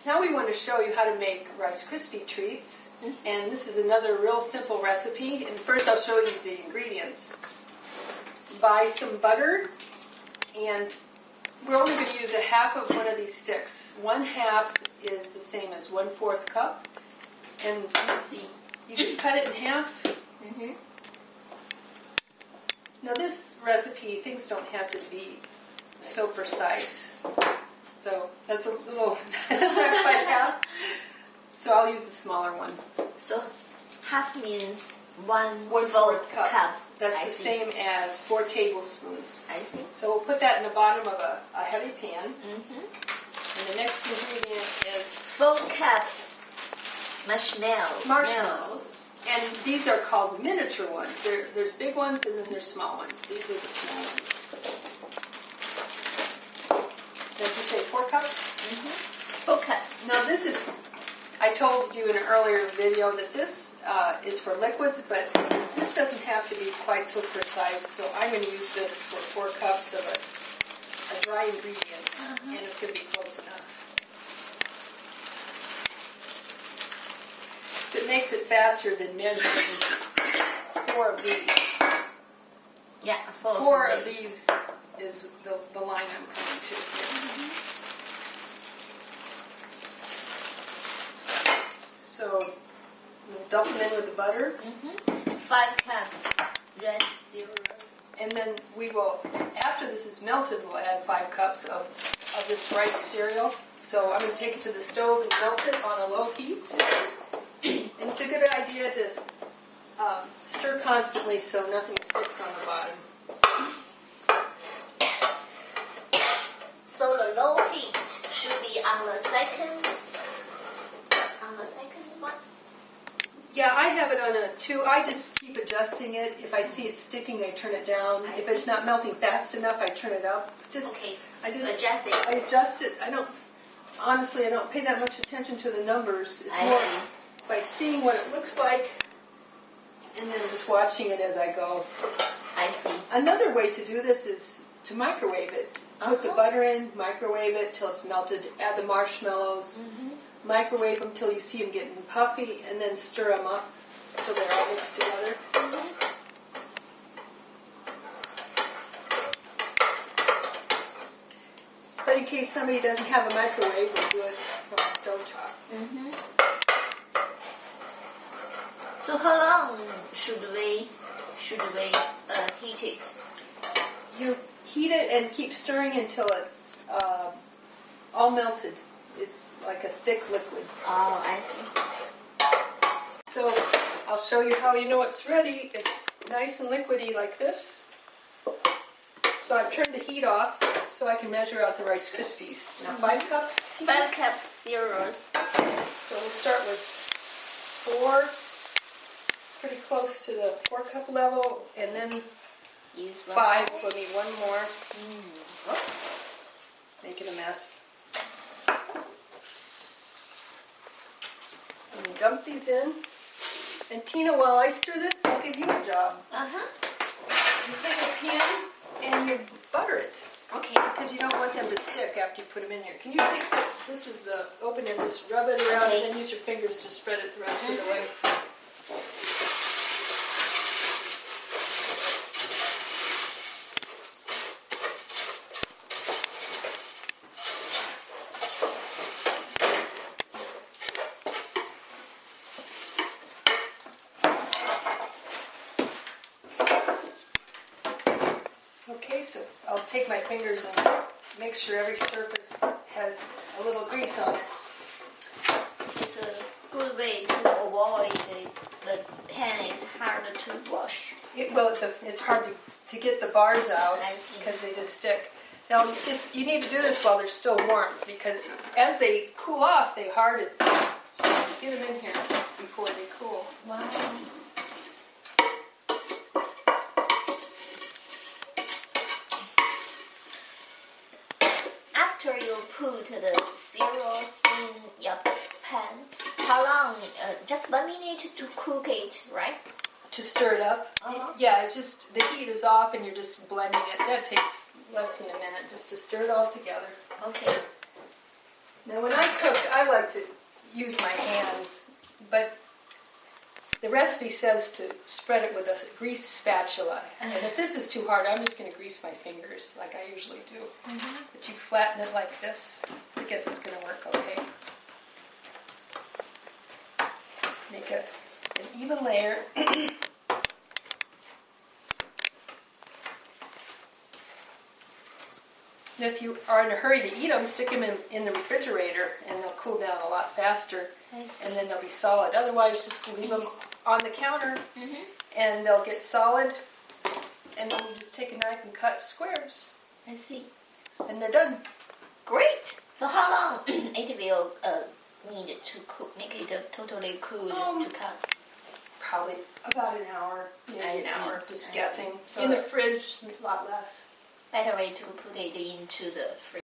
Now we want to show you how to make Rice Krispie treats. And this is another real simple recipe. And first I'll show you the ingredients. Buy some butter, and we're only going to use a half of one of these sticks. 1/2 is the same as 1/4 cup. And let's see, you just cut it in half. Now this recipe, things don't have to be so precise. So that's a little, that's not quite half. So I'll use a smaller one. So half means 1/4 cup. That's I the see. same as 4 tablespoons. I see. So we'll put that in the bottom of a heavy pan. And the next ingredient is 4 cups marshmallows. And these are called miniature ones. There's big ones and then there's small ones. These are the small ones. Did you say 4 cups? 4 cups. Now this is, I told you in an earlier video that this is for liquids, but this doesn't have to be quite so precise. So I'm going to use this for 4 cups of a dry ingredient, and it's going to be close enough. So it makes it faster than measuring 4 of these. Yeah, 4 of these is the line I'm coming to here. So we'll dump them in with the butter. 5 cups rice cereal. And then we will, after this is melted, we'll add 5 cups of this rice cereal. So I'm going to take it to the stove and melt it on a low heat. And it's a good idea to stir constantly so nothing sticks on the bottom. So the low heat should be on the second one? Yeah, I have it on a 2. I just keep adjusting it. If I see it sticking, I turn it down. If it's not melting fast enough, I turn it up. I just adjust it. I adjust it. I don't pay that much attention to the numbers. It's more by seeing what it looks like and then just watching it as I go. I see. Another way to do this is to microwave it. Put the butter in, microwave it till it's melted, add the marshmallows, microwave them till you see them getting puffy, and then stir them up so they're all mixed together. But in case somebody doesn't have a microwave, we'll do it from a stovetop. So how long should we heat it? You heat it and keep stirring until it's all melted. It's like a thick liquid. Oh, I see. So I'll show you how you know it's ready. It's nice and liquidy like this. So I've turned the heat off so I can measure out the Rice Krispies. Now 5 cups. 5 cups cereals. So we'll start with 4, pretty close to the 4 cup level, and then Use 5. We'll need 1 more. Making a mess. And you dump these in. And Tina, while I stir this, I'll give you a job. You take a pan and you butter it. Okay. Because you don't want them to stick after you put them in here. Can you take, this is the open end, just rub it around and then use your fingers to spread it the rest of the way. Okay, so I'll take my fingers and make sure every surface has a little grease on it. It's a good way to avoid the pan is hard to wash. It's hard to get the bars out because they just stick. Now, you need to do this while they're still warm because as they cool off, they harden. So get them in here before they cool. Wow. After you put the cereals in your pan, how long? Just 1 minute to cook it, right? To stir it up? Yeah, the heat is off and you're just blending it. That takes less than a minute just to stir it all together. Okay. Now when I cook, I I like to use my hands, but the recipe says to spread it with a grease spatula. And if this is too hard, I'm just going to grease my fingers like I usually do. But you flatten it like this. I guess it's going to work okay. Make an even layer. And if you are in a hurry to eat them, stick them in the refrigerator and they'll cool down a lot faster. And then they'll be solid. Otherwise, just leave them on the counter and they'll get solid. And then you just take a knife and cut squares. I see. And they're done. Great. So how long it will need to cook? Make it totally cool to cut? Probably about an hour, maybe an hour, just guessing. So in the fridge, a lot less. Better way to put it into the fridge.